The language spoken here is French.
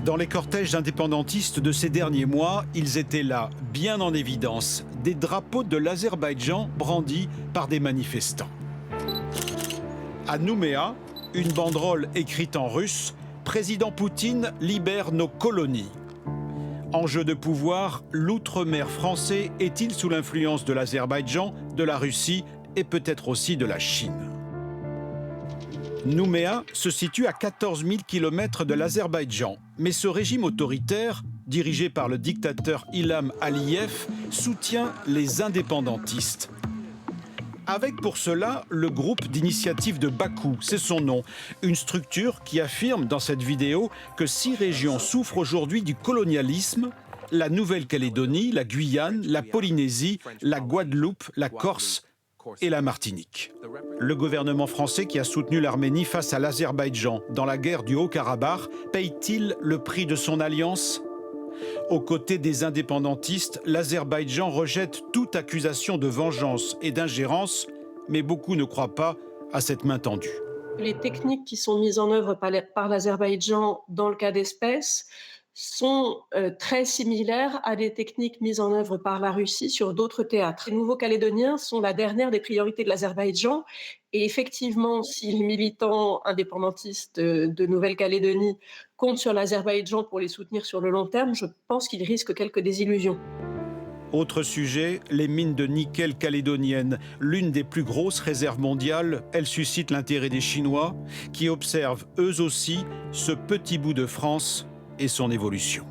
Dans les cortèges indépendantistes de ces derniers mois, ils étaient là, bien en évidence, des drapeaux de l'Azerbaïdjan brandis par des manifestants. À Nouméa, une banderole écrite en russe « Président Poutine libère nos colonies ». Enjeu de pouvoir, l'outre-mer français est-il sous l'influence de l'Azerbaïdjan, de la Russie et peut-être aussi de la Chine? Nouméa se situe à 14 000 km de l'Azerbaïdjan, mais ce régime autoritaire, dirigé par le dictateur Ilham Aliyev, soutient les indépendantistes. Avec pour cela le groupe d'initiative de Bakou, c'est son nom, une structure qui affirme dans cette vidéo que 6 régions souffrent aujourd'hui du colonialisme: la Nouvelle-Calédonie, la Guyane, la Polynésie, la Guadeloupe, la Corse et la Martinique. Le gouvernement français qui a soutenu l'Arménie face à l'Azerbaïdjan dans la guerre du Haut-Karabakh paye-t-il le prix de son alliance? Aux côtés des indépendantistes, l'Azerbaïdjan rejette toute accusation de vengeance et d'ingérence, mais beaucoup ne croient pas à cette main tendue. Les techniques qui sont mises en œuvre par l'Azerbaïdjan dans le cas d'espèce sont très similaires à des techniques mises en œuvre par la Russie sur d'autres théâtres. Les Nouveaux-Calédoniens sont la dernière des priorités de l'Azerbaïdjan et effectivement, si les militants indépendantistes de Nouvelle-Calédonie comptent sur l'Azerbaïdjan pour les soutenir sur le long terme, je pense qu'ils risquent quelques désillusions. Autre sujet, les mines de nickel calédoniennes, l'une des plus grosses réserves mondiales. Elles suscitent l'intérêt des Chinois qui observent eux aussi ce petit bout de France et son évolution.